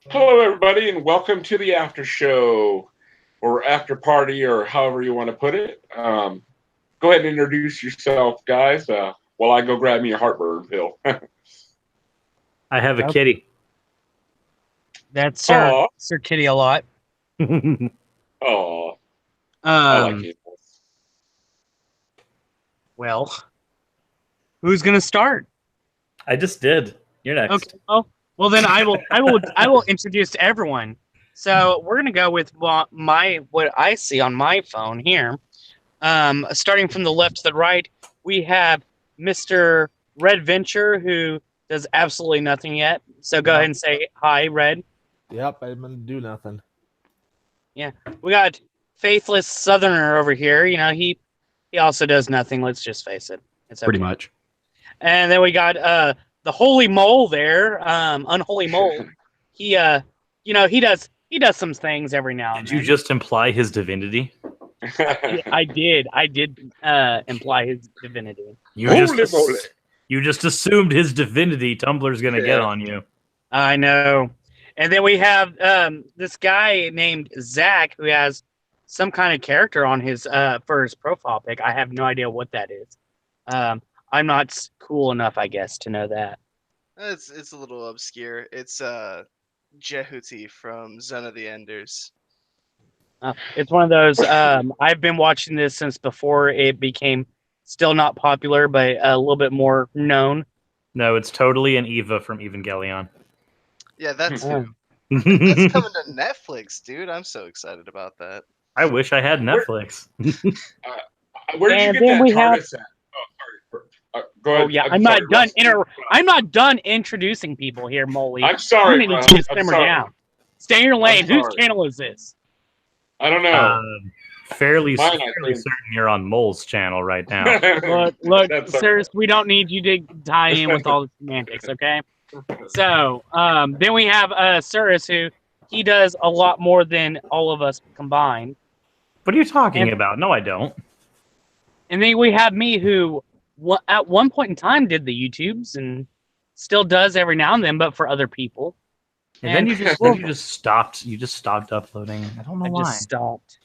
Hello, everybody, and welcome to the after show or after party or however you want to put it. Go ahead and introduce yourself, guys, while I go grab me a heartburn pill. I have a Yep. kitty. That's Aw. Sir Kitty a lot. Oh, I like Um, it. well, who's gonna start? I just did. You're next. Okay, well then I will introduce everyone. So we're gonna go with what I see on my phone here. Starting from the left to the right, we have Mr. Red Venture, who does absolutely nothing yet. So go ahead and say hi, Red. Yep, I'm gonna do nothing. We got Faithless Southerner over here. You know, he also does nothing. Let's just face it. It's okay. Pretty much. And then we got the Holy Mole there, Unholy Mole. He he does some things every now and Did you then. just imply his divinity? I did imply his divinity. You Holy just moly. you just assumed his divinity. Tumblr's gonna get on you. I know. And then we have this guy named Zach who has some kind of character on his for his profile pic. I have no idea what that is. I'm not cool enough, I guess, to know that. It's a little obscure. It's Jehuti from Zone of the Enders. It's one of those. I've been watching this since before it became still not popular, but a little bit more known. No, it's totally an Eva from Evangelion. Yeah, that's Oh. that's coming to Netflix, dude. I'm so excited about that. I wish I had Netflix. Where did you And get then that we have- TARDIS at? Oh, sorry. Go ahead. Oh yeah, I'm sorry, Russ. I'm not done introducing people here, Molly. I'm sorry, You need Russ. to I'm simmer sorry. down. Stay in your lane. Whose sorry. channel is this? I don't know. Fairly Mine, I fairly think. certain you're on Mole's channel right now. Look, That's all sirs, we don't need you to tie in with all the semantics, okay? So, then we have Suris, who he does a lot more than all of us combined. What are you talking And- about? No, I don't. And then we have me, who at one point in time did the YouTubes and still does every now and then, but for other people. And then And- you just stopped. You just stopped uploading. I don't know I why. just stopped.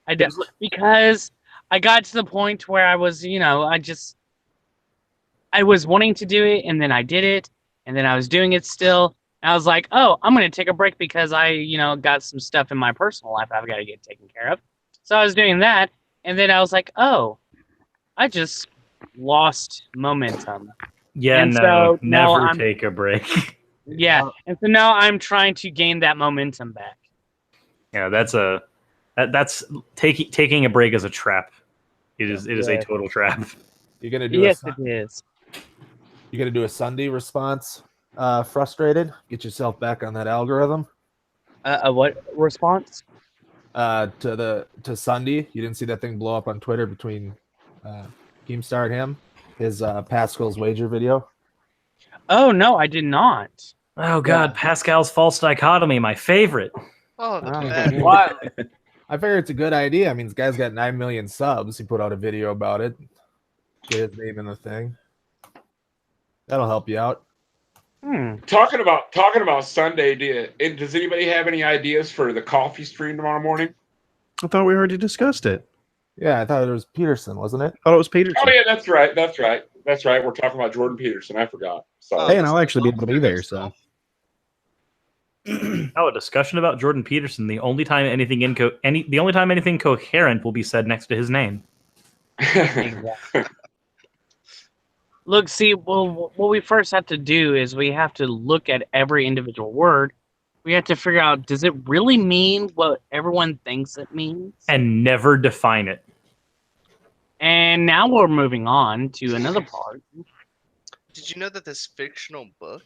I did because I got to the point where I was, I was wanting to do it, and then I did it, and then I was doing it still. And I was like, oh, I'm going to take a break because I, got some stuff in my personal life I've got to get taken care of. So I was doing that, and then I was like, oh, I just lost momentum. Yeah, And no, so now never I'm- take a break. Yeah, and so now I'm trying to gain that momentum back. Yeah, that's taking a break as a trap. It is a Yeah. total trap. You're gonna do Yes, a it is. you're gonna do a Sunday response. Frustrated. Get yourself back on that algorithm. What response? To Sunday. You didn't see that thing blow up on Twitter between Keemstar and him. His Pascal's wager video. Oh no, I did not. Oh God, Pascal's false dichotomy, my favorite. Oh, the Oh, bad. yeah. What? I figure it's a good idea. I mean, this guy's got 9 million subs. He put out a video about it. Get his name in the thing. That'll help you out. Talking about Sunday, does anybody have any ideas for the coffee stream tomorrow morning? I thought we already discussed it. Yeah, I thought it was Peterson, wasn't it? Oh, it was Peterson. Oh yeah, that's right. We're talking about Jordan Peterson. I forgot. So Hey, and I'll actually be able to be there. So Oh, a discussion about Jordan Peterson. The only time anything coherent will be said next to his name. Look, see, well, what we first have to do is we have to look at every individual word. We have to figure out, does it really mean what everyone thinks it means? And never define it. And now we're moving on to another part. Did you know that this fictional book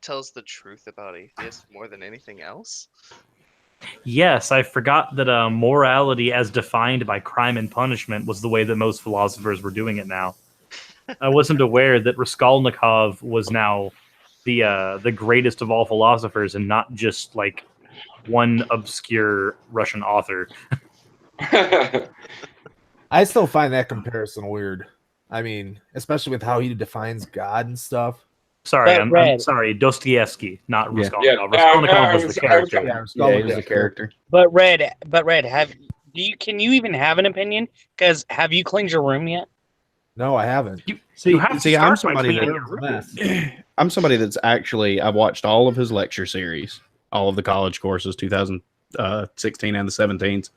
tells the truth about atheists more than anything else? Yes, I forgot that morality as defined by crime and punishment was the way that most philosophers were doing it now. I wasn't aware that Raskolnikov was now the greatest of all philosophers and not just like one obscure Russian author. I still find that comparison weird. I mean, especially with how he defines God and stuff. Sorry, But I'm Red. sorry. Dostoevsky, not Yeah. Raskolnikov. Yeah, Raskolnikov was I the was character. Yeah, Yeah, Raskolnikov he was a character. But Red, can you even have an opinion? Because have you cleaned your room yet? No, I haven't. You have to I'm start by somebody cleaning that your room. Mess. I'm somebody that's actually I've watched all of his lecture series, all of the college courses, 2016 and the 17s,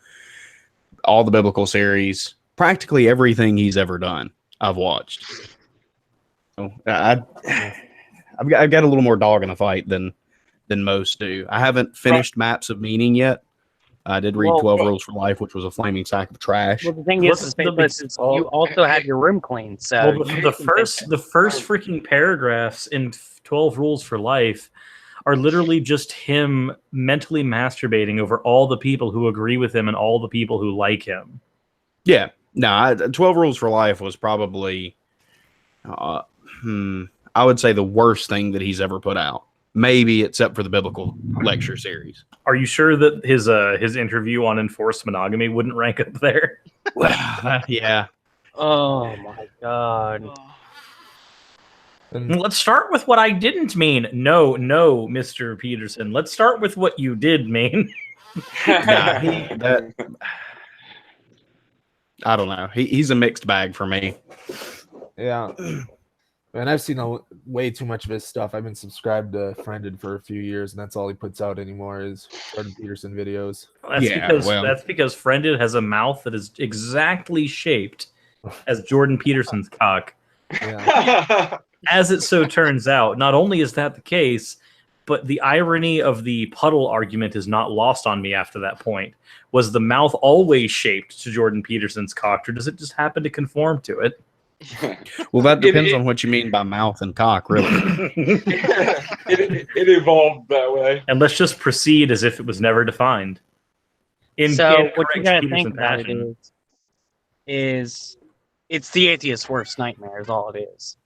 all the biblical series, practically everything he's ever done. I've watched. So I've got a little more dog in the fight than most do. I haven't finished Maps of Meaning yet. I did read Well- 12 Rules for Life, which was a flaming sack of trash. Well, the thing What's is, the Faithless, is you also have your room cleaned. So Well, you the can take first freaking paragraphs in 12 Rules for Life are literally just him mentally masturbating over all the people who agree with him and all the people who like him. Yeah. No, 12 Rules for Life was probably, I would say, the worst thing that he's ever put out. Maybe except for the biblical lecture series. Are you sure that his interview on enforced monogamy wouldn't rank up there? Yeah. Oh my god. And Let's start with what I didn't mean. No, Mr. Peterson. Let's start with what you did mean. Nah, I don't know. He's a mixed bag for me. yeah, and I've seen way too much of his stuff. I've been subscribed to Friended for a few years, and that's all he puts out anymore is Jordan Peterson videos. That's because Friended has a mouth that is exactly shaped as Jordan Peterson's cock. Yeah, As it so turns out, not only is that the case, but the irony of the puddle argument is not lost on me after that point. Was the mouth always shaped to Jordan Peterson's cock, or does it just happen to conform to it? Well, that depends on what you mean by mouth and cock, really. it evolved that way. And let's just proceed as if it was never defined. So what you correct gotta Peterson think about it fashion. is it's the atheist's worst nightmare is all it is.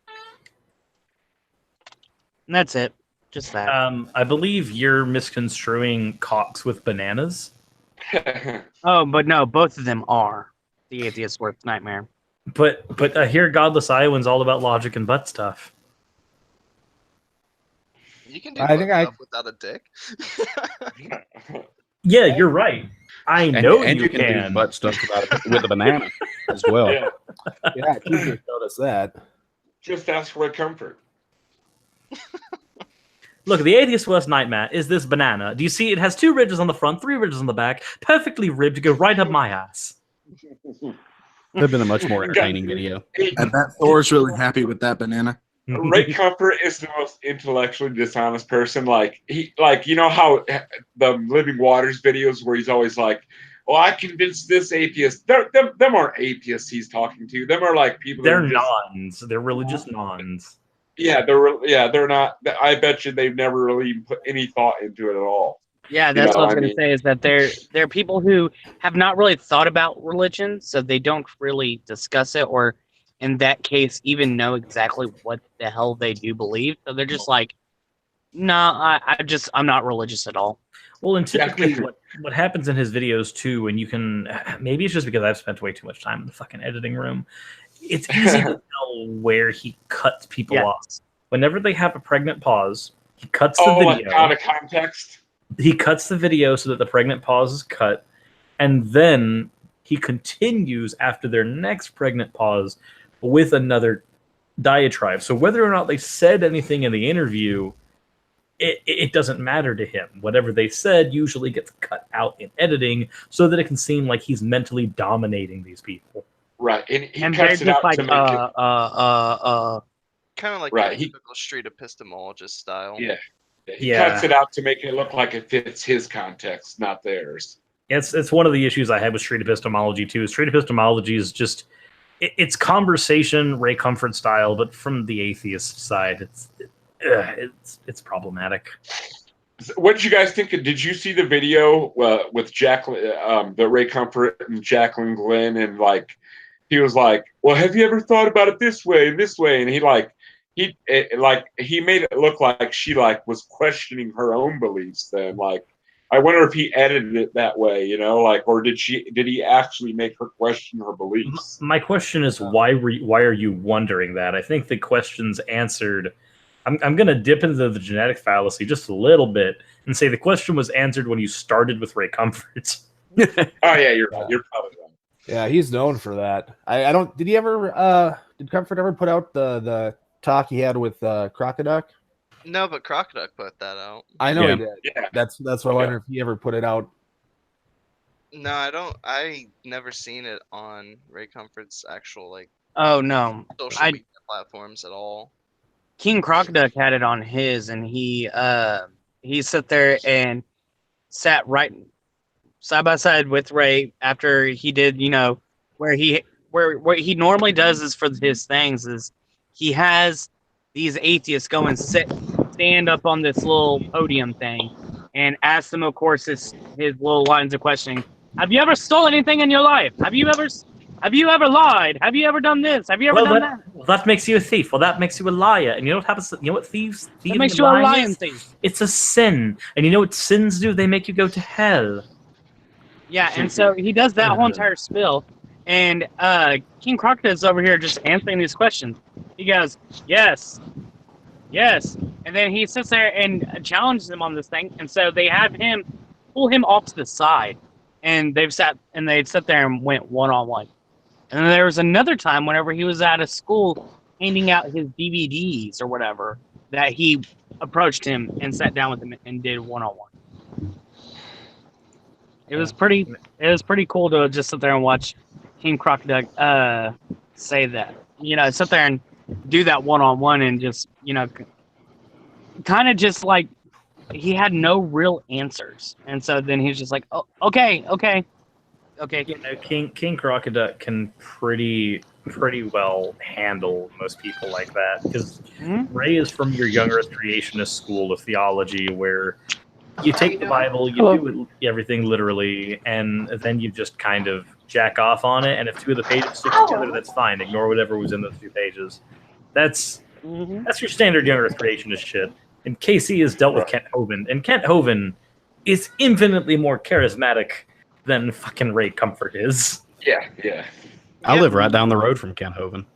And that's it. Just that. I believe you're misconstruing cocks with bananas. Oh, but no, both of them are the atheist's worst nightmare. But I hear Godless Iowan's all about logic and butt stuff. You can do I think stuff without a dick. Yeah, you're right. I know and you can can. do butt stuff with a banana as well. Yeah, yeah, TJ showed us that. just ask for comfort. Look, the atheist worst nightmare is this banana. Do you see it has 2 ridges on the front, 3 ridges on the back, perfectly ribbed to go right up my ass. Would have been a much more entertaining video. I bet Thor's really happy with that banana. Ray Comfort is the most intellectually dishonest person. Like you know how the Living Waters videos where he's always like, "Oh, I convinced this atheist." Them aren't atheists he's talking to. Them are like people. They're that are just, nons. They're religious nons. Yeah, they're not. I bet you they've never really put any thought into it at all. Yeah, that's know, what I was I going to mean- say is that they're people who have not really thought about religion, so they don't really discuss it, or in that case, even know exactly what the hell they do believe. So they're just like, nah, I'm not religious at all. Well, and typically what happens in his videos too, and you can maybe it's just because I've spent way too much time in the fucking editing room. It's easy to tell where he cuts people Yes. off. Whenever they have a pregnant pause, he cuts the Oh, like video. out of context. He cuts the video so that the pregnant pause is cut, and then he continues after their next pregnant pause with another diatribe. So whether or not they said anything in the interview, it doesn't matter to him. Whatever they said usually gets cut out in editing so that it can seem like he's mentally dominating these people. Right, and he And they're cuts it just out like, to make it. Kind of like Right, the he- typical street epistemologist style. Yeah. He Yeah. cuts it out to make it look like it fits his context, not theirs. It's one of the issues I had with street epistemology too. Street epistemology is just it's conversation, Ray Comfort style, but from the atheist side, it's problematic. What did you guys think? Did you see the video with Jacqueline, the Ray Comfort and Jacqueline Glenn, and like he was like, "Well, have you ever thought about it this way and this way?" And he made it look like she like was questioning her own beliefs. Then like, I wonder if he edited it that way, you know, like, or did he actually make her question her beliefs? My question is why are you wondering that? I think the question's answered I'm going to dip into the genetic fallacy just a little bit and say the question was answered when you started with Ray Comfort. Oh yeah, you're right. You're probably right. Yeah, he's known for that. I don't. Did he ever? Did Comfort ever put out the talk he had with Crocoduck? No, but Crocoduck put that out. I know Yeah. he did. Yeah. That's what I wonder if he ever put it out. No, I don't. I never seen it on Ray Comfort's actual like Oh no, social media platforms at all. King Crocoduck had it on his, and he sat there and sat right side by side with Ray after he did, where he normally does is for his things is he has these atheists go and stand up on this little podium thing and ask them, of course, his little lines of questioning. Have you ever stolen anything in your life? Have you ever lied? Have you ever done this? Have you ever done that? Well, that makes you a thief. Well, that makes you a liar. And you know what happens? You know what thieves? That makes you a lion thief. It's a sin. And you know what sins do? They make you go to hell. Yeah, and so he does that whole entire spiel, and King Crocodile's over here just answering these questions. He goes, yes, and then he sits there and challenges him on this thing, and so they have him pull him off to the side, and they'd sit there and went one-on-one. And then there was another time whenever he was at a school handing out his DVDs or whatever that he approached him and sat down with him and did one-on-one. It was pretty cool to just sit there and watch King Crocoduck say that. Sit there and do that one-on-one and just, kind of just like he had no real answers. And so then he's just like, oh, okay. King Crocoduck can pretty well handle most people like that because Ray is from your young Earth creationist school of theology where you take the Bible, you do everything literally, and then you just kind of jack off on it. And if two of the pages stick together, that's fine. Ignore whatever was in those 2 pages. That's your standard young Earth creationist shit. And KC has dealt with Kent Hovind, and Kent Hovind is infinitely more charismatic than fucking Ray Comfort is. Yeah. I live right down the road from Kent Hovind.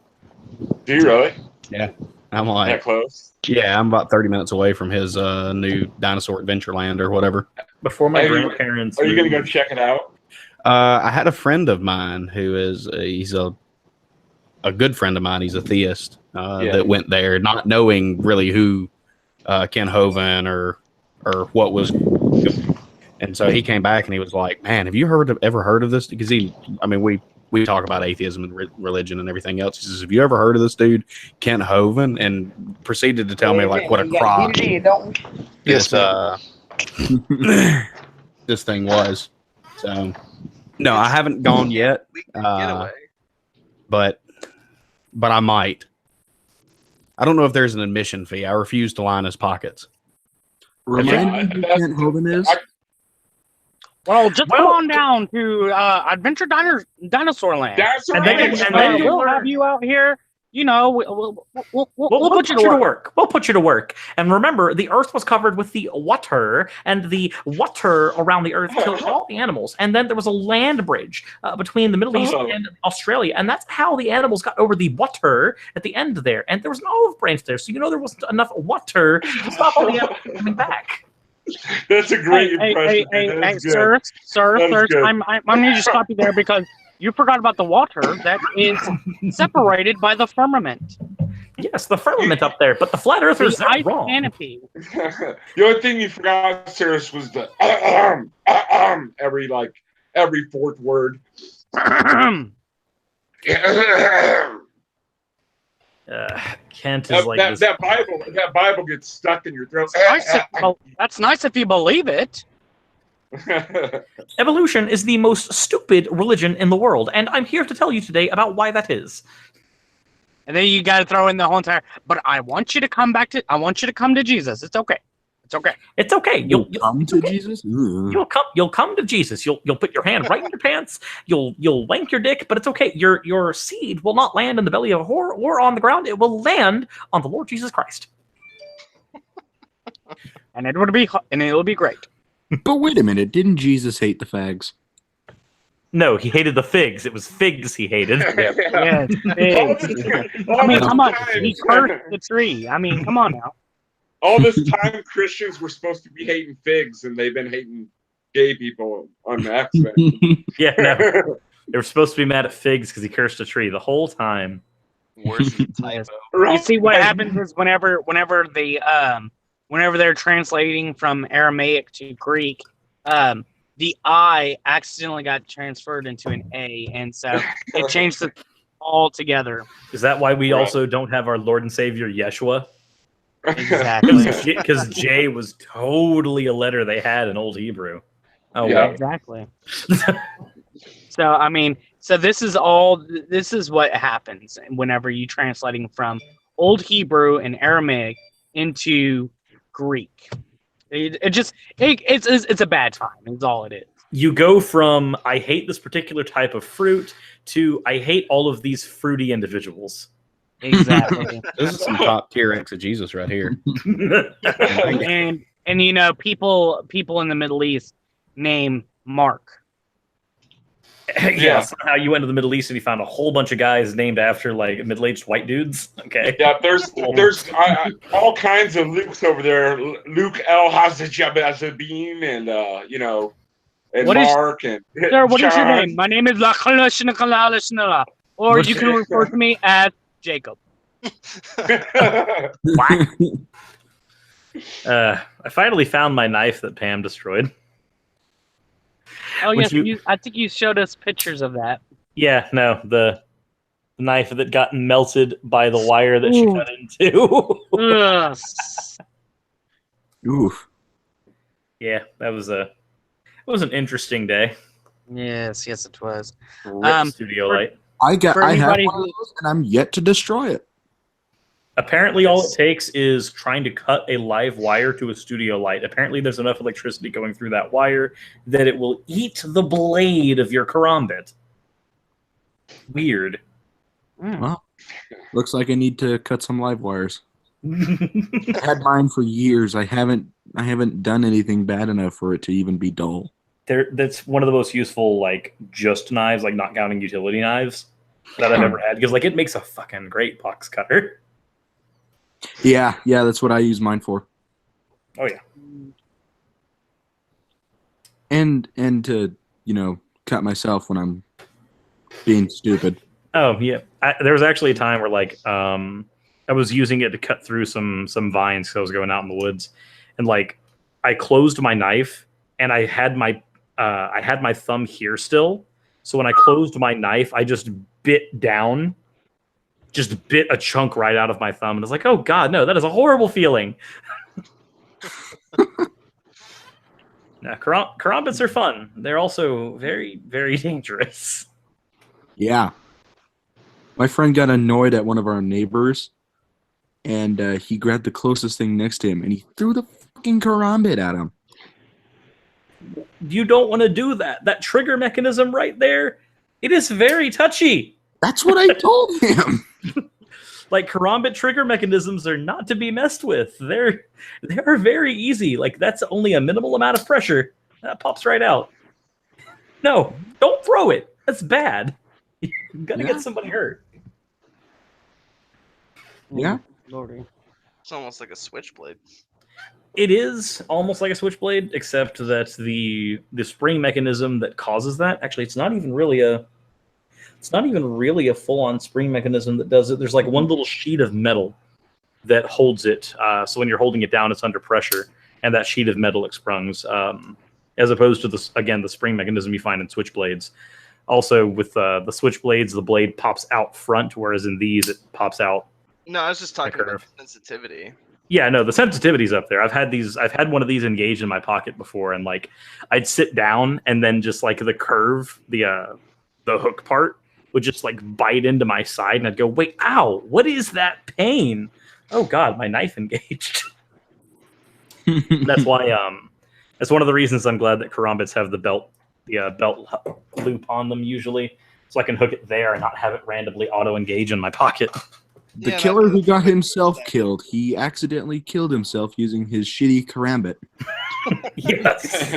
Do you really? Yeah. I'm That like, close? yeah, I'm about 30 minutes away from his new Dinosaur Adventureland or whatever. Before my Are you grandparents... Are you going to go check it out? I had a friend of mine who is he's a good friend of mine. He's a theist that went there, not knowing really who Ken Hovind or what was. And so he came back and he was like, "Man, have you ever heard of this?" Because we talk about atheism and religion and everything else. He says, "Have you ever heard of this dude, Kent Hovind?" And proceeded to tell me like what a crock this this thing was. So no, I haven't gone yet. We can get away. But I might. I don't know if there's an admission fee. I refuse to line his pockets. Remind me who Kent Hovind is. Well, just go on down to Adventure Dinosaur Land. And then We'll have you out here. We'll put you to work. We'll put you to work. And remember, the Earth was covered with the water, and the water around the Earth killed all the animals. And then there was a land bridge between the Middle East and Australia, and that's how the animals got over the water at the end there. And there was an olive branch there, so there wasn't enough water to stop all the animals from coming back. That's a great impression. Hey, sir, I'm going to just stop you there because you forgot about the water that is separated by the firmament. Yes, the firmament up there, but the flat earthers The are ice wrong. canopy. The only thing you forgot, Suris, was the every fourth word. Kent is like this. That Bible gets stuck in your throat. That's nice if you believe it. Evolution is the most stupid religion in the world, and I'm here to tell you today about why that is. And then you got to throw in the whole entire. But I want you to come to Jesus. It's okay. It's okay. You'll come to Jesus. You'll come to Jesus. You'll put your hand right in your pants. You'll wank your dick, but it's okay. Your seed will not land in the belly of a whore or on the ground. It will land on the Lord Jesus Christ. And it will be great. But wait a minute, didn't Jesus hate the fags? No, he hated the figs. It was figs he hated. Yes, I mean, come on. He cursed the tree. I mean, come on now. All this time, Christians were supposed to be hating figs, and they've been hating gay people on accident. Yeah, no. They were supposed to be mad at figs because he cursed a tree the whole time. Worse than typo. You see, what happens is whenever they're translating from Aramaic to Greek, the I accidentally got transferred into an A, and so it changed it all together. Is that why we also don't have our Lord and Savior Yeshua? Exactly. Because J was totally a letter they had in Old Hebrew. Oh, Yeah. Exactly. So I mean, so this is what happens whenever you translating from Old Hebrew and Aramaic into Greek. It's a bad time. It's all it is. You go from I hate this particular type of fruit to I hate all of these fruity individuals. Exactly. This is some top tier exegesis right here. and you know, people in the Middle East name Mark. Yeah, somehow you went to the Middle East and you found a whole bunch of guys named after like middle-aged white dudes. Okay. Yeah, there's all kinds of Lukes over there. Luke El Hazajabazabin and and What is- Mark and Sir, what is your John. name? My name is Lachalash, or you can refer to me as Jacob. I finally found my knife that Pam destroyed. Oh Would yes, I think you showed us pictures of that. Yeah, no, the knife that got melted by the wire that she Ooh. cut into. Ugh. Oof. Yeah, it was an interesting day. Yes, it was. Rip Studio Light. I have one anybody of those, and I'm yet to destroy it. Apparently, all it takes is trying to cut a live wire to a studio light. Apparently, there's enough electricity going through that wire that it will eat the blade of your karambit. Weird. Well, looks like I need to cut some live wires. I had mine for years. I haven't done anything bad enough for it to even be dull. That's one of the most useful, like, just knives, like, not counting utility knives that I've ever had. Because, like, it makes a fucking great box cutter. Yeah, that's what I use mine for. Oh, yeah. And to, cut myself when I'm being stupid. Oh, yeah. There was actually a time where, like, I was using it to cut through some vines because I was going out in the woods. And, like, I closed my knife, and I had my thumb here still. So when I closed my knife, I just bit a chunk right out of my thumb. And I was like, oh, God, no, that is a horrible feeling. Now, karambits are fun. They're also very, very dangerous. Yeah. My friend got annoyed at one of our neighbors, and he grabbed the closest thing next to him, and he threw the fucking karambit at him. You don't want to do that. That trigger mechanism right there, it is very touchy. That's what I told him. Like, karambit trigger mechanisms are not to be messed with. They're very easy. Like, that's only a minimal amount of pressure. That pops right out. No, don't throw it. That's bad. You're gonna get somebody hurt. Yeah. Lordy. It's almost like a switchblade. It is almost like a switchblade, except that the spring mechanism that causes that, actually, it's not even really a full-on spring mechanism that does it. There's like one little sheet of metal that holds it. So when you're holding it down, it's under pressure, and that sheet of metal explodes, as opposed to the spring mechanism you find in switchblades. Also, with the switchblades, the blade pops out front, whereas in these, it pops out. No, I was just talking about curve. sensitivity. Yeah, no, the sensitivity's up there. I've had one of these engaged in my pocket before, and like I'd sit down, and then just like the curve, the hook part would just like bite into my side, and I'd go, "Wait, ow! What is that pain? Oh God, my knife engaged." That's why that's one of the reasons I'm glad that karambits have the belt loop on them usually, so I can hook it there and not have it randomly auto engage in my pocket. The killer who got himself killed, he accidentally killed himself using his shitty karambit. Yes.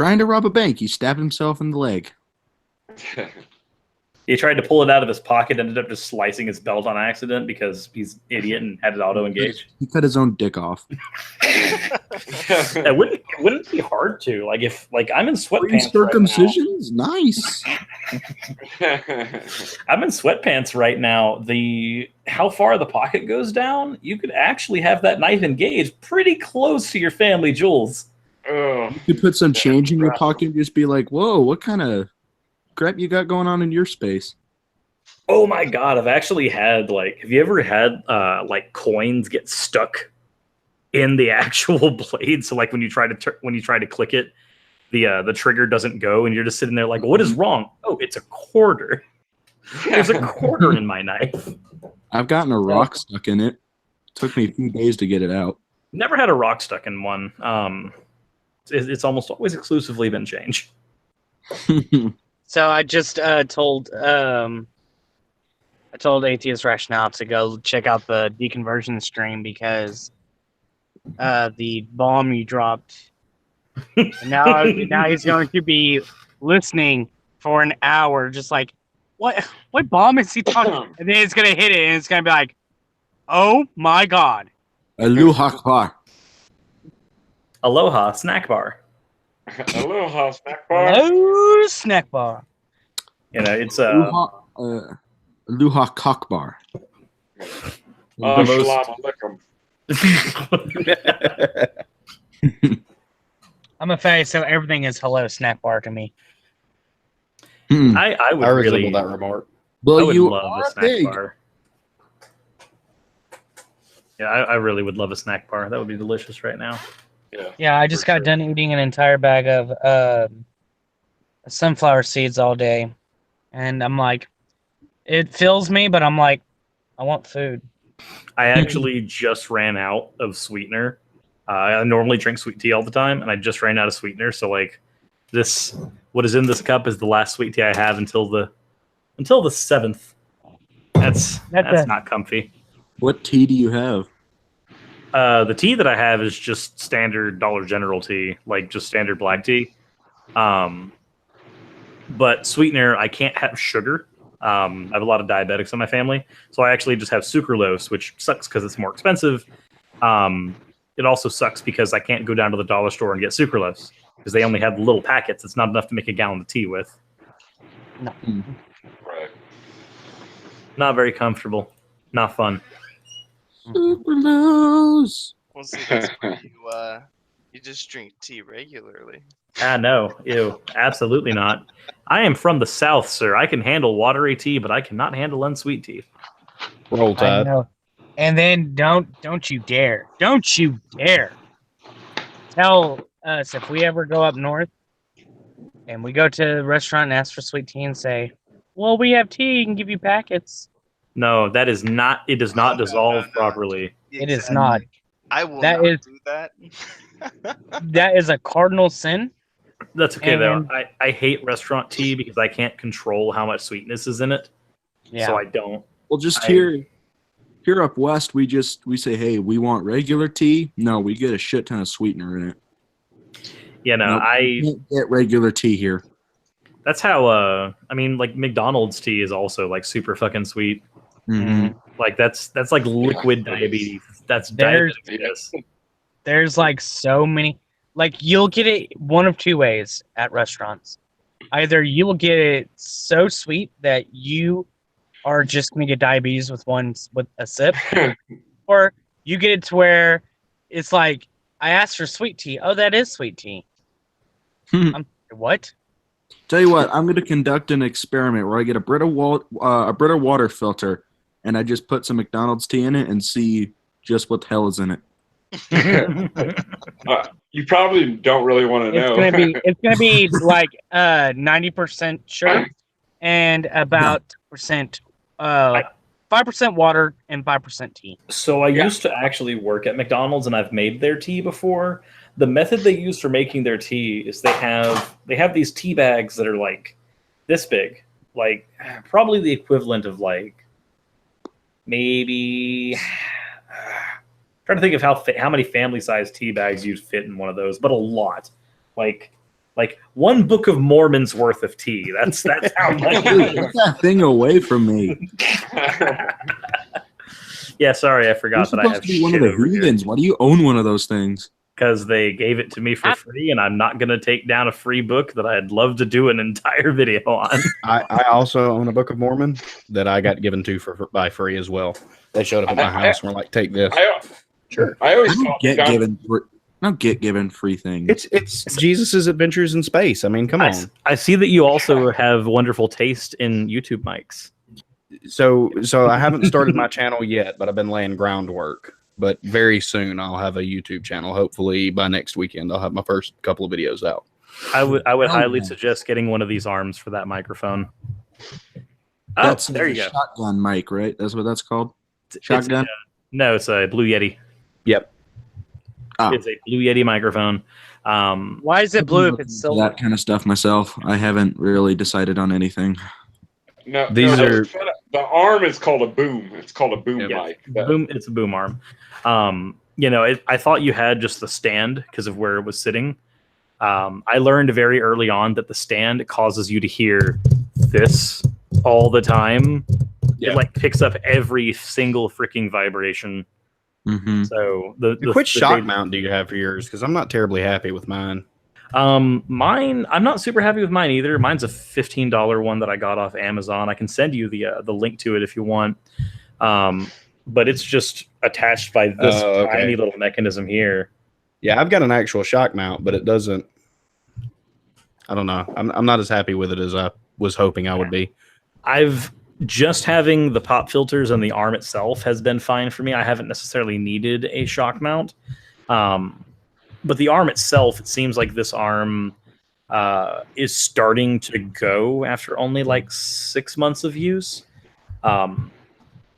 trying to rob a bank. He stabbed himself in the leg. He tried to pull it out of his pocket, ended up just slicing his belt on accident because he's an idiot and had it auto-engage. He cut his own dick off. It wouldn't be hard to. Like, if I'm in Three sweatpants circumcisions? Nice. I'm in sweatpants right now. How far the pocket goes down, you could actually have that knife engaged pretty close to your family jewels. Oh, You could put some change in your pocket and just be like, whoa, what kind of crap you got going on in your space? Oh my god, I've actually had have you ever had coins get stuck in the actual blade? So when you try to click it, the trigger doesn't go, and you're just sitting there like, what is wrong? Oh, it's a quarter. There's a quarter in my knife. I've gotten a rock stuck in it. Took me a few days to get it out. Never had a rock stuck in one. It's almost always exclusively been change. So I just told Atheist Rationale to go check out the deconversion stream because the bomb you dropped. And now he's going to be listening for an hour, just like, what bomb is he talking? And then it's gonna hit it, and it's gonna be like, oh my god. Aloha Akbar. Aloha snack bar. Aloha snack bar. Hello, snack bar. It's Aloha cock bar. Shalom alaikum. I'm a fatty, so everything is hello snack bar to me. I would I really resemble that remark. Well, I would you love are a snack big. bar. Yeah, I really would love a snack bar. That would be delicious right now. Yeah, I just got done eating an entire bag of sunflower seeds all day, and I'm like, it fills me, but I'm like, I want food. I actually just ran out of sweetener. I normally drink sweet tea all the time, and I just ran out of sweetener. So what is in this cup is the last sweet tea I have until the 7th. That's not comfy. What tea do you have? The tea that I have is just standard Dollar General tea, just standard black tea. But sweetener, I can't have sugar. I have a lot of diabetics in my family, so I actually just have sucralose, which sucks because it's more expensive. It also sucks because I can't go down to the dollar store and get sucralose because they only have the little packets. It's not enough to make a gallon of tea with. No. Right. Not very comfortable. Not fun. Sucralose. Well, see, that's why you just drink tea regularly. No. Ew. Absolutely not. I am from the South, sir. I can handle watery tea, but I cannot handle unsweet tea. Roll I Tide. know. And then don't you dare tell us if we ever go up north and we go to a restaurant and ask for sweet tea and say, well, we have tea and give you packets. No, that is not. It does not dissolve properly. It is not. I will That not is- do that. That is a cardinal sin. That's okay though. And- I hate restaurant tea because I can't control how much sweetness is in it. Yeah. So I don't. Well, just I- here up west, we say, hey, we want regular tea. No, we get a shit ton of sweetener in it. You know, Nope, we can't get regular tea here. that's how McDonald's tea is also super fucking sweet. Mhm. That's like liquid diabetes. That's There's- diabetes. There's so many. You'll get it one of two ways at restaurants. Either you will get it so sweet that you are just going to get diabetes with a sip, or you get it to where it's like, I asked for sweet tea. Oh, that is sweet tea. What? Tell you what, I'm going to conduct an experiment where I get a Brita water filter, and I just put some McDonald's tea in it and see just what the hell is in it. You probably don't really want to know. It's gonna be 90% sugar and about 5% water and 5% tea. So I used to actually work at McDonald's, and I've made their tea before. The method they use for making their tea is they have these tea bags that are this big, probably the equivalent of maybe. Trying to think of how many family-sized tea bags you'd fit in one of those, but a lot, like Like one Book of Mormon's worth of tea. That's how much. Dude, get that thing away from me. Yeah, sorry, I You're forgot that I supposed have to be one shit of the over here. heathens. Why do you own one of those things? Because they gave it to me for free, and I'm not going to take down a free book that I'd love to do an entire video on. I also own a Book of Mormon that I got given to by free as well. They showed up at my house and were like, "Take this." Sure. I always I don't thought get God- given free things. It's Jesus's adventures in space. I mean, come on. I see that you also have wonderful taste in YouTube mics. So I haven't started my channel yet, but I've been laying groundwork. But very soon I'll have a YouTube channel. Hopefully by next weekend I'll have my first couple of videos out. I would highly nice. suggest getting one of these arms for that microphone. Oh, That's there you a go. shotgun mic, right? That's what that's called. It's Shotgun. no, it's a Blue Yeti. Yep. Ah. It's a Blue Yeti microphone. Why is it blue if it's silver? That kind of stuff myself. I haven't really decided on anything. No, These no, are- the arm is called a boom. It's called a boom Yeah. mic. It's a boom arm. I thought you had just the stand because of where it was sitting. I learned very early on that the stand causes you to hear this all the time. Yeah. It like picks up every single freaking vibration. Mm-hmm. So Which shock mount do you have for yours? Because I'm not terribly happy with mine. Mine, I'm not super happy with mine either. Mine's a $15 one that I got off Amazon. I can send you the link to it if you want. But it's just attached by this tiny little mechanism here. Yeah, I've got an actual shock mount, but it doesn't. I don't know. I'm not as happy with it as I was hoping I would be. I've just having the pop filters and the arm itself has been fine for me. I haven't necessarily needed a shock mount. But the arm itself, it seems like this arm is starting to go after only like 6 months of use.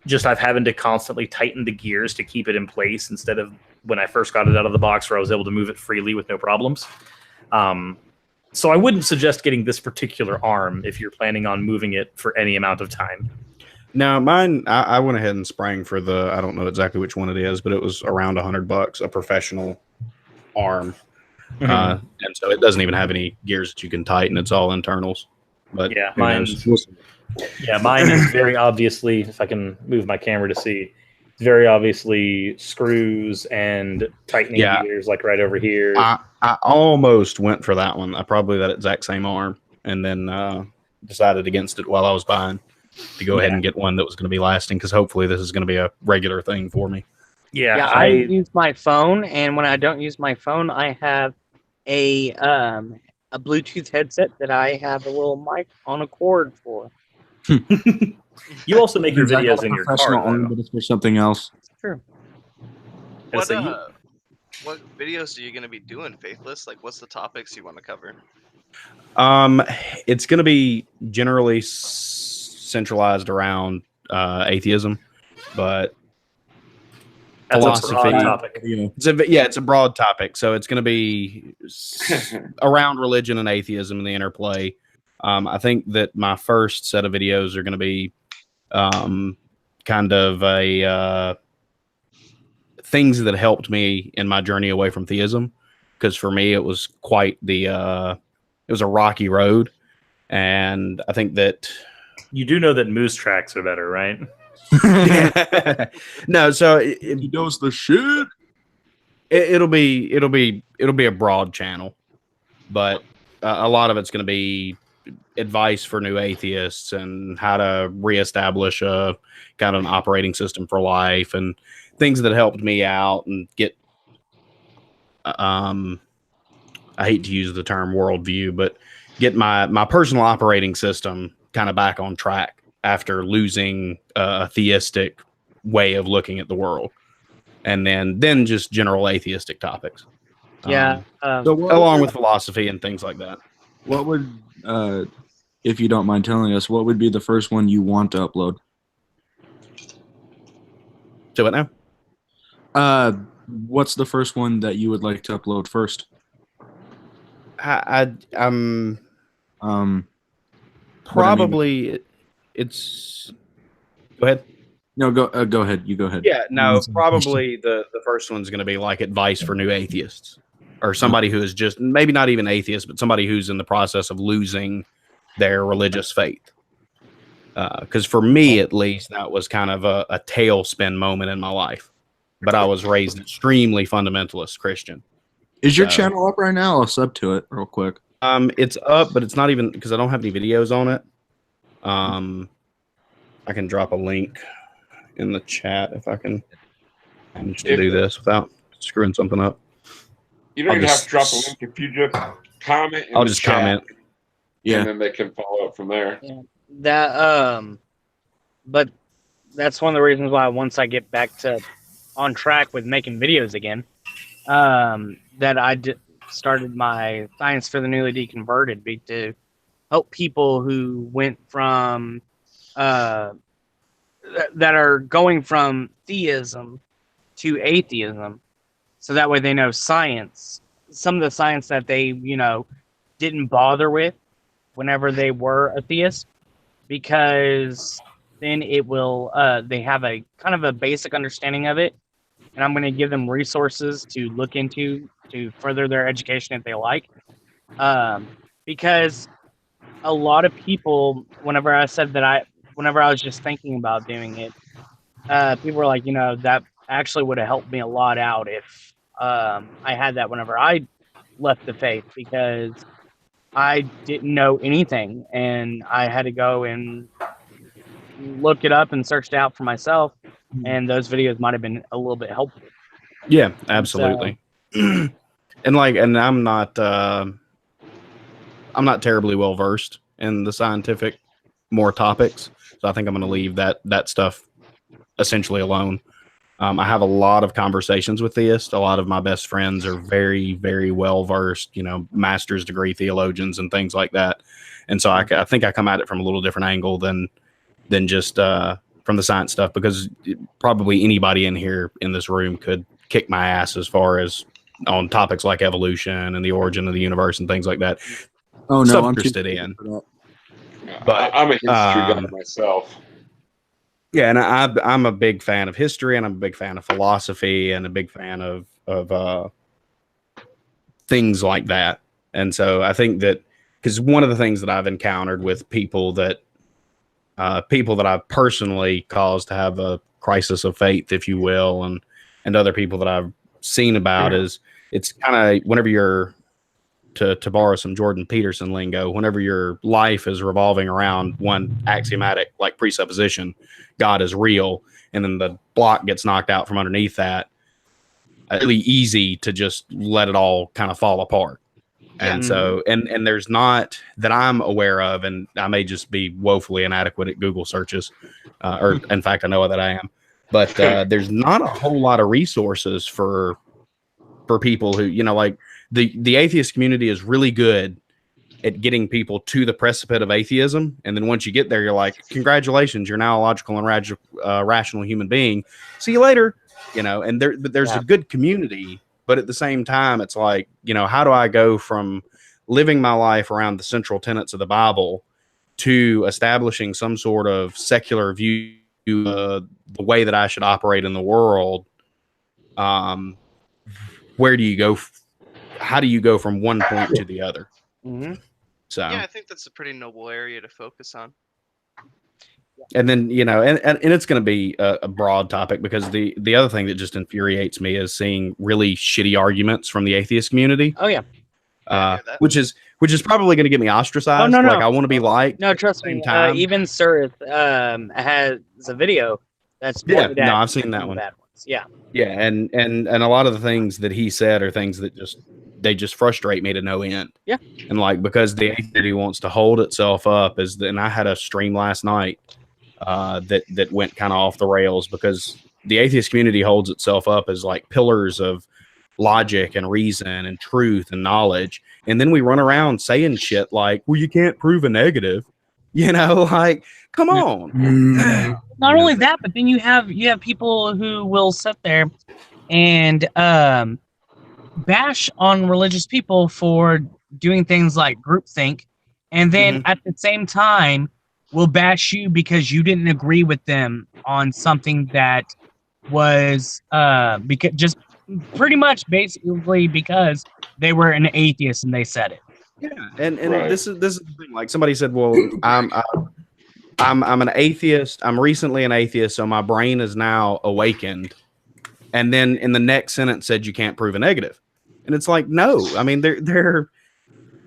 Just I've having to constantly tighten the gears to keep it in place instead of when I first got it out of the box where I was able to move it freely with no problems. So I wouldn't suggest getting this particular arm if you're planning on moving it for any amount of time. Now, mine, I went ahead and sprang for I don't know exactly which one it is, but it was around $100, a professional arm. And so it doesn't even have any gears that you can tighten. It's all internals. But Yeah, who mine knows? mine is very obviously, if I can move my camera to see, it's very obviously screws and tightening gears like right over here. I almost went for that one. I probably that exact same arm, and then decided against it while I was buying to go ahead and get one that was going to be lasting, because hopefully this is going to be a regular thing for me. Yeah, I use my phone, and when I don't use my phone, I have a Bluetooth headset that I have a little mic on a cord for. You also make your I got videos a in your professional car, arm, though. but it's for something else. True. And so What videos are you going to be doing, Faithless? Like, what's the topics you want to cover? It's going to be generally centralized around atheism, but that's philosophy. a broad topic. It's a broad topic, so it's going to be around religion and atheism and the interplay. I think that my first set of videos are going to be kind of a things that helped me in my journey away from theism, because for me it was quite the it was a rocky road, and I think that You do know that moose tracks are better, right? no, so He knows the shit. it'll be a broad channel, but a lot of it's going to be advice for new atheists and how to reestablish a kind of an operating system for life and things that helped me out and get I hate to use the term worldview, but get my personal operating system kind of back on track after losing a theistic way of looking at the world, and then just general atheistic topics. Yeah. Along with philosophy and things like that. What would, if you don't mind telling us, what would be the first one you want to upload? So what now? What's the first one that you would like to upload first? I'm What I mean- probably it's. Go ahead. No, go ahead. You go ahead. Yeah, no, That's a probably the first one's going to be like advice for new atheists. or somebody who is just maybe not even atheist, but somebody who's in the process of losing their religious faith. Because for me, at least, that was kind of a tailspin moment in my life. But I was raised extremely fundamentalist Christian. Is your channel up right now? I'll sub to it real quick. It's up, but it's not even because I don't have any videos on it. I can drop a link in the chat if I can manage to do this without screwing something up. You don't even have to drop a link if you just comment. I'll just comment. Yeah, and then they can follow up from there. Yeah. That but that's one of the reasons why once I get back to on track with making videos again, that I started my Science for the Newly Deconverted to help people who went from that are going from theism to atheism, so that way they know science, some of the science that they didn't bother with whenever they were a theist, because then it will they have a kind of a basic understanding of it, and I'm going to give them resources to look into to further their education if they like, because a lot of people, whenever I was just thinking about doing it, people were like, that actually would have helped me a lot out if I had that whenever I left the faith, because I didn't know anything and I had to go and look it up and search it out for myself, and those videos might have been a little bit helpful. Yeah, absolutely. And I'm not terribly well versed in the scientific more topics, so I think I'm going to leave that stuff essentially alone. I have a lot of conversations with theists. A lot of my best friends are very, very well versed, master's degree theologians and things like that. And so I think I come at it from a little different angle than just from the science stuff, because probably anybody in this room could kick my ass as far as on topics like evolution and the origin of the universe and things like that. Oh no, I'm interested in. But I'm a history guy myself. Yeah, and I'm a big fan of history, and I'm a big fan of philosophy, and a big fan of things like that. And so I think that, because one of the things that I've encountered with people that I've personally caused to have a crisis of faith, if you will, and other people that I've seen about is, it's kind of whenever you're, to borrow some Jordan Peterson lingo, whenever your life is revolving around one axiomatic like presupposition, God is real, and then the block gets knocked out from underneath that, really easy to just let it all kind of fall apart. And so, and there's not, that I'm aware of, and I may just be woefully inadequate at Google searches, or in fact, I know that I am, but there's not a whole lot of resources for people who, like the atheist community is really good at getting people to the precipice of atheism. And then once you get there, you're like, congratulations, you're now a logical and rational human being. See you later. And there's a good community, but at the same time, it's like, how do I go from living my life around the central tenets of the Bible to establishing some sort of secular view, the way that I should operate in the world? Where do you go? How do you go from one point to the other? Mm-hmm. So yeah, I think that's a pretty noble area to focus on. And then, and it's going to be a broad topic, because the other thing that just infuriates me is seeing really shitty arguments from the atheist community. Oh yeah. Which is probably going to get me ostracized. Oh, no. Like, I want to be liked. No, trust me. Even Suris has a video that's I've seen that one. Bad ones. Yeah. Yeah, and a lot of the things that he said are things that just frustrate me to no end. Yeah. And like, because the atheity wants to hold itself up and I had a stream last night that went kind of off the rails, because the atheist community holds itself up as like pillars of logic and reason and truth and knowledge, and then we run around saying shit like, well, you can't prove a negative, like, come on. Not only that, but then you have people who will sit there and bash on religious people for doing things like groupthink, and then at the same time will bash you because you didn't agree with them on something that was pretty much basically because they were an atheist and they said it. Yeah, and Right. this is the thing. Like somebody said, well, I'm an atheist. I'm recently an atheist, so my brain is now awakened. And then in the next sentence said you can't prove a negative. And it's like, no. I mean, there are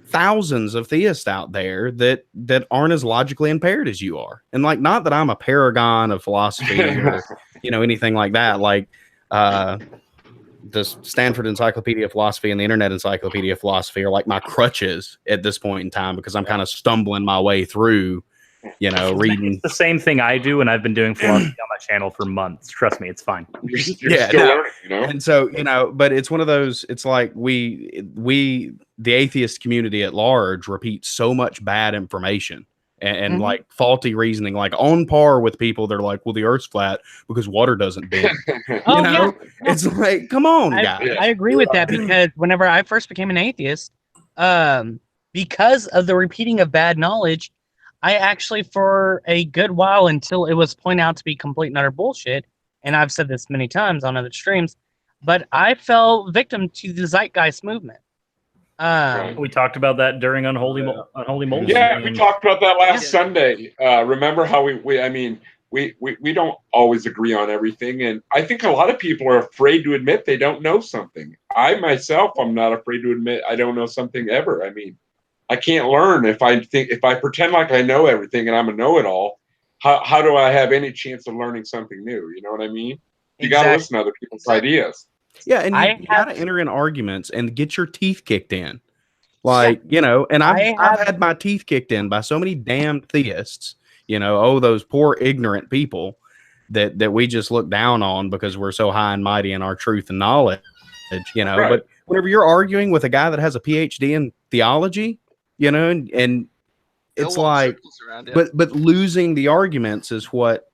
thousands of theists out there that aren't as logically impaired as you are. And like, not that I'm a paragon of philosophy or anything like that. Like the Stanford Encyclopedia of Philosophy and the Internet Encyclopedia of Philosophy are like my crutches at this point in time because I'm kind of stumbling my way through, reading. It's the same thing I do, and I've been doing philosophy on my channel for months. Trust me, it's fine. You're still learning, And so, but it's one of those, it's like we, the atheist community at large, repeat so much bad information and like faulty reasoning, like on par with people that are like, well, the earth's flat because water doesn't bend. It's like, come on, guys. I agree with that because whenever I first became an atheist, because of the repeating of bad knowledge, I actually, for a good while until it was pointed out to be complete and utter bullshit, and I've said this many times on other streams, but I fell victim to the zeitgeist movement. We talked about that during Unholy Molds. Yeah, we talked about that last Sunday. Remember how we don't always agree on everything, and I think a lot of people are afraid to admit they don't know something. I myself, I'm not afraid to admit I don't know something ever. I mean, I can't learn if I pretend like I know everything and I'm a know-it-all. How do I have any chance of learning something new? You know what I mean? You got to listen to other people's ideas. Yeah, and you got to enter in arguments and get your teeth kicked in. Like, and I've had my teeth kicked in by so many damned theists, those poor ignorant people that we just look down on because we're so high and mighty in our truth and knowledge, Right. But whenever you're arguing with a guy that has a PhD in theology, and it's like, but losing the arguments is what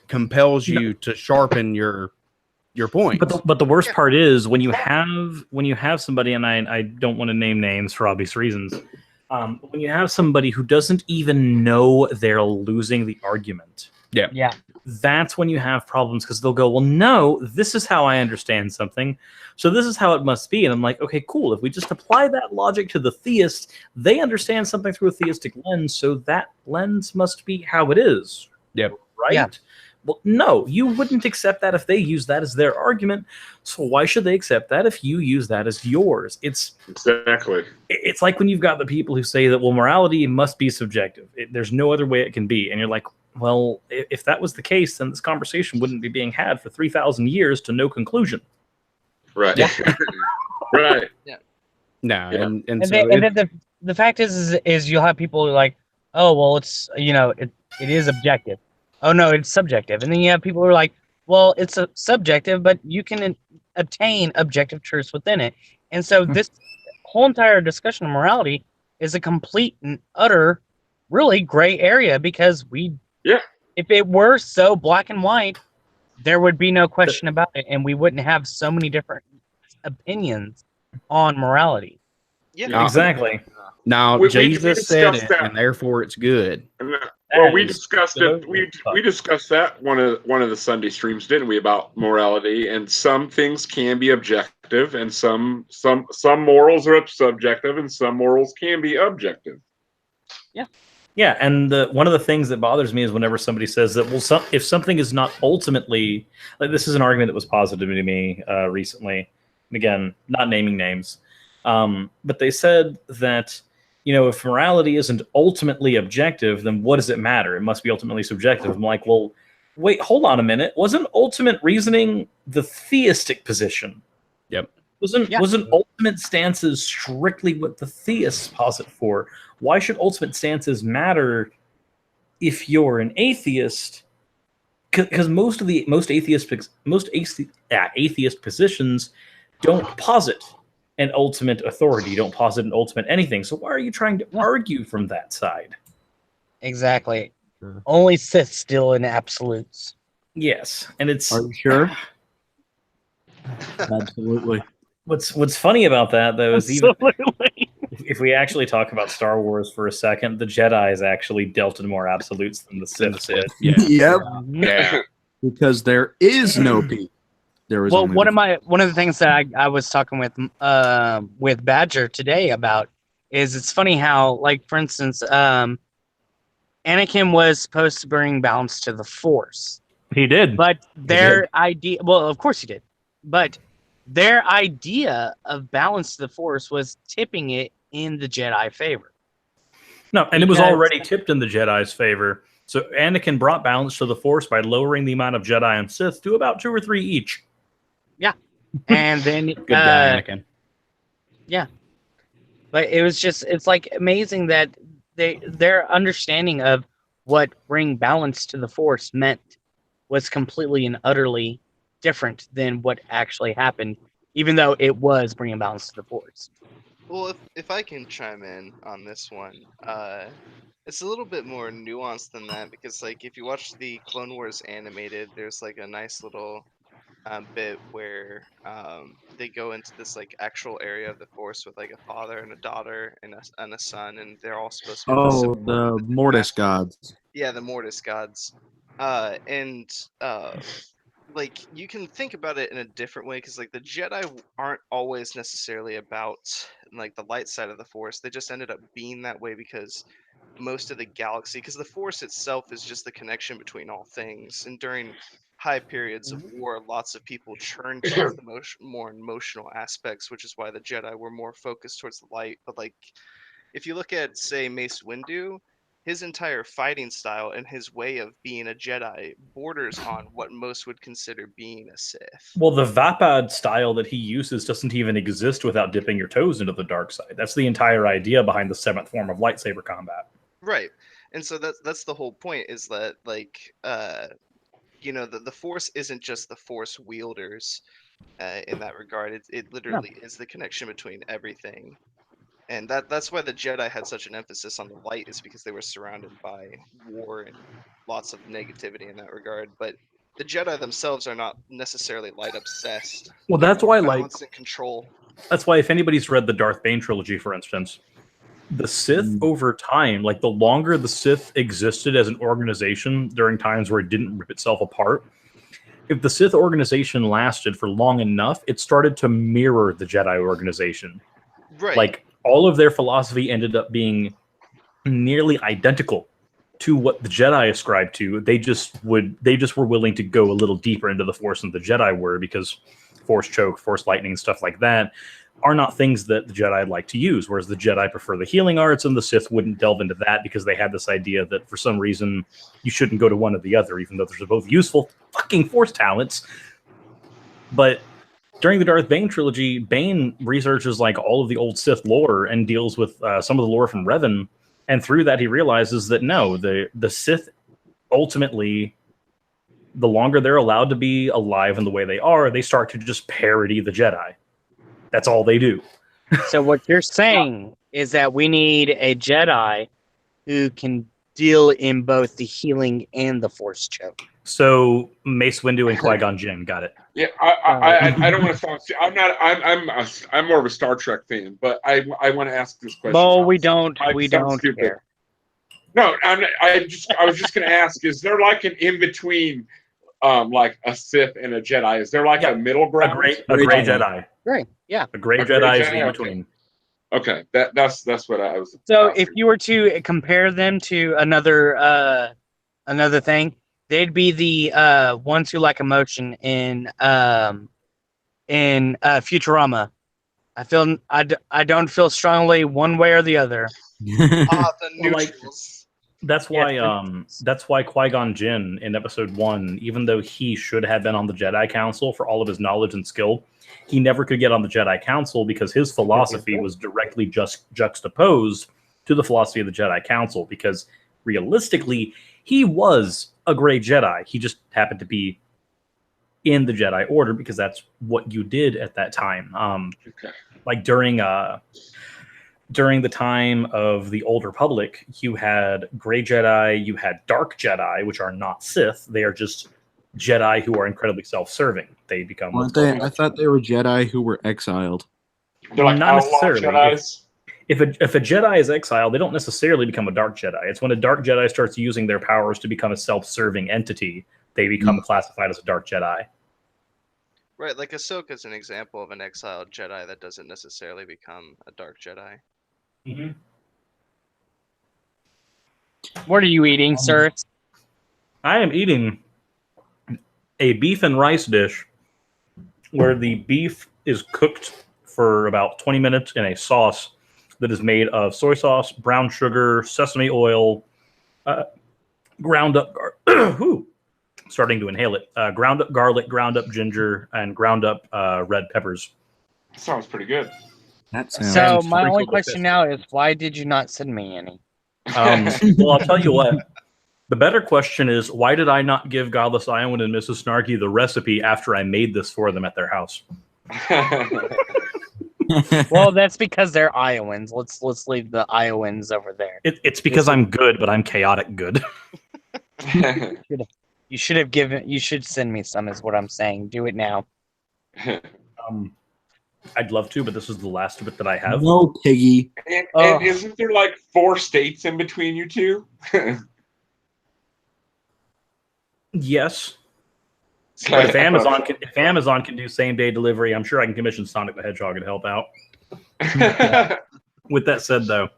compels you to sharpen your point. But the worst part is when you have somebody, and I don't want to name names for obvious reasons. When you have somebody who doesn't even know they're losing the argument, that's when you have problems because they'll go, well, no, this is how I understand something, so this is how it must be. And I'm like, okay, cool. If we just apply that logic to the theist, they understand something through a theistic lens, so that lens must be how it is. Yep. Right? Yeah. Well, no, you wouldn't accept that if they use that as their argument. So why should they accept that if you use that as yours? It's like when you've got the people who say that, well, morality must be subjective. There's no other way it can be. And you're like, well, if that was the case, then this conversation wouldn't be being had for 3,000 years to no conclusion. Right. Yeah. Right. Yeah. No. Yeah. And then the fact is you'll have people who are like, oh, well, it's, it is objective. Oh, no, it's subjective. And then you have people who are like, well, it's a subjective, but you can obtain objective truths within it. And so this whole entire discussion of morality is a complete and utter, really gray area because if it were so black and white, there would be no question about it, and we wouldn't have so many different opinions on morality. Yeah, exactly. Now, Jesus said it, and therefore it's good. Well, we discussed it. We discussed that one of the Sunday streams, didn't we, about morality? And some things can be objective, and some morals are subjective, and some morals can be objective. Yeah. Yeah, and one of the things that bothers me is whenever somebody says that, well, if something is not ultimately, like this is an argument that was posited to me recently, and again, not naming names, but they said that, if morality isn't ultimately objective, then what does it matter? It must be ultimately subjective. I'm like, well, wait, hold on a minute. Wasn't ultimate reasoning the theistic position? Yep. Wasn't ultimate stances strictly what the theists posit for? Why should ultimate stances matter if you're an atheist? Because most atheist positions don't posit an ultimate authority, don't posit an ultimate anything. So why are you trying to argue from that side? Exactly. Sure. Only Sith still in absolutes. Yes, and it's. Are you sure? Absolutely. What's funny about that though is even if we actually talk about Star Wars for a second, the Jedi's actually dealt in more absolutes than the Sith did. Yeah. Yeah. Because there is no peace. there was Well, only one of the things that I was talking with Badger today about is it's funny how, like, for instance, Anakin was supposed to bring balance to the Force, He did. but their idea, well, of course he did, but their idea of balance to the Force was tipping it in the Jedi favor. No, and it was Because- already tipped in the Jedi's favor. So Anakin brought balance to the Force by lowering the amount of Jedi and Sith to about 2 or 3 each. And then Good guy, Anakin. but it's like amazing that their understanding of what bring balance to the Force meant was completely and utterly different than what actually happened, even though it was bringing balance to the Force. Well, if I can chime in on this one, it's a little bit more nuanced than that because, like, if you watch the Clone Wars animated, there's like a nice little bit where they go into this like actual area of the Force with like a father and a daughter and a son, and they're all supposed to be Oh, the Mortis gods. yeah, the Mortis gods, and like you can think about it in a different way because like the Jedi aren't always necessarily about like the light side of the Force. They just ended up being that way because most of the galaxy, because the Force itself is just the connection between all things, and during high periods of war, lots of people churned towards the more emotional aspects, which is why the Jedi were more focused towards the light. But like, if you look at say Mace Windu, his entire fighting style and his way of being a Jedi borders on what most would consider being a Sith. Well, the Vapad style that he uses doesn't even exist without dipping your toes into the dark side. That's the entire idea behind the 7th form of lightsaber combat. Right. And so that's the whole point, is that like you know, the Force isn't just the Force wielders in that regard. It literally is the connection between everything. And that's why the Jedi had such an emphasis on the light, is because they were surrounded by war and lots of negativity in that regard. But the Jedi themselves are not necessarily light obsessed. Well, They're that's more why, like, balance and control. that's why if anybody's read the Darth Bane trilogy, for instance, the Sith over time, like the longer the Sith existed as an organization during times where it didn't rip itself apart, if the Sith organization lasted for long enough, it started to mirror the Jedi organization. Right. Like, all of their philosophy ended up being nearly identical to what the Jedi ascribed to. They just were willing to go a little deeper into the Force than the Jedi were, because Force choke, Force lightning, stuff like that are not things that the Jedi like to use, whereas the Jedi prefer the healing arts, and the Sith wouldn't delve into that because they had this idea that for some reason you shouldn't go to one or the other, even though they're both useful fucking Force talents. But during the Darth Bane trilogy, Bane researches like all of the old Sith lore and deals with some of the lore from Revan, and through that he realizes that no, the Sith ultimately, the longer they're allowed to be alive in the way they are, they start to just parody the Jedi. That's all they do. So what you're saying is that we need a Jedi who can deal in both the healing and the Force choke. So Mace Windu and Qui-Gon Jinn, got it. Yeah, I don't want to sound. I'm more of a Star Trek fan, but I want to ask this question. Well, we don't stupid. care. No, I was just going to ask: is there like an in between, like a Sith and a Jedi? Is there like a middle A ground? gray Jedi. Right. Yeah. A gray A gray Jedi is Jedi, the in okay. between. Okay, that's what I was. So asking. if you were to compare them to another thing, they'd be the ones who like emotion in Futurama. I don't feel strongly one way or the other. The Well, like, neutrals. That's why Qui-Gon Jinn in episode 1, even though he should have been on the Jedi Council for all of his knowledge and skill, he never could get on the Jedi Council because his philosophy was directly just juxtaposed to the philosophy of the Jedi Council, because realistically, he was a gray Jedi. He just happened to be in the Jedi Order because that's what you did at that time. Like during the time of the Old Republic, you had gray Jedi, you had dark Jedi, which are not Sith. They are just Jedi who are incredibly self-serving. They become... Weren't they? I thought they were Jedi who were exiled. They're like not outlaw necessarily. Jedis. If a Jedi is exiled, they don't necessarily become a dark Jedi. It's when a dark Jedi starts using their powers to become a self-serving entity, they become classified as a dark Jedi. Right, like Ahsoka's an example of an exiled Jedi that doesn't necessarily become a dark Jedi. Mm-hmm. What are you eating, sir? I am eating a beef and rice dish where the beef is cooked for about 20 minutes in a sauce that is made of soy sauce, brown sugar, sesame oil, ground up starting to inhale it. Ground up garlic, ground up ginger, and ground up red peppers. Sounds pretty good. That sounds. So And my only sprinkled with question fish. now is, why did you not send me any? Well, I'll tell you what. The better question is, why did I not give Godless Iowan and Mrs. Snarky the recipe after I made this for them at their house? Well, that's because they're Iowans. Let's leave the Iowans over there. It's because I'm good, but I'm chaotic good. You should have given. You should send me some. Is what I'm saying. Do it now. I'd love to, but this is the last of it that I have. No, Piggy. And isn't there like 4 states in between you two? Yes. But if Amazon can do same day delivery, I'm sure I can commission Sonic the Hedgehog to help out. With that said, though,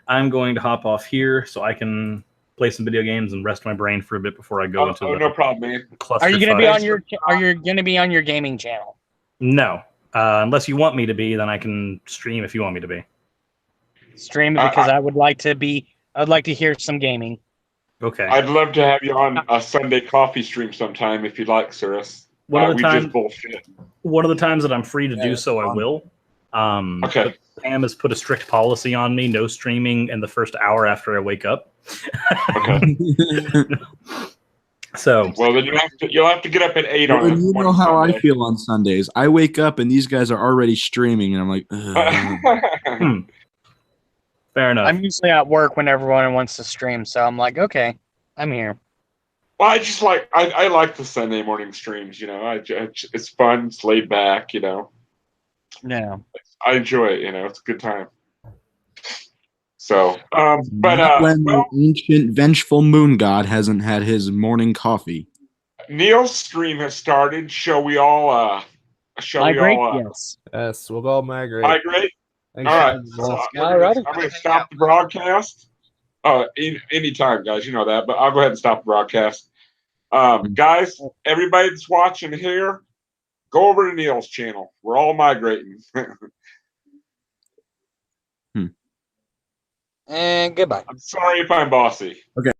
I'm going to hop off here so I can play some video games and rest my brain for a bit before I go into the no problem, man. cluster. Are you going to be fudge. on your? Are you going to be on your gaming channel? No, unless you want me to be, then I can stream if you want me to be. Stream it because I would like to be. I'd like to hear some gaming. Okay. I'd love to have you on a Sunday coffee stream sometime if you'd like, Suris. One of the times, just bullshit. One of the times that I'm free to do so, I will. Okay. But Pam has put a strict policy on me: no streaming in the first hour after I wake up. Okay. So, well, then you'll have to get up at 8 Well, on. you know how I feel on Sundays. I wake up and these guys are already streaming, and I'm like, ugh. Fair enough. I'm usually at work when everyone wants to stream, so I'm like, okay, I'm here. Well, I just like I like the Sunday morning streams. You know, it's fun, it's laid back. You know, No. I enjoy it. You know, it's a good time. So, Not when the ancient vengeful moon god hasn't had his morning coffee. Neil's stream has started. Shall we all? Migrate? Yes. Yes, we'll go migrate. Migrate. Thanks, All right. Boss. Alrighty. I'm going to stop the broadcast. Anytime, guys. You know that, but I'll go ahead and stop the broadcast. Guys, everybody that's watching here, go over to Neil's channel. We're all migrating. And goodbye. I'm sorry if I'm bossy. Okay.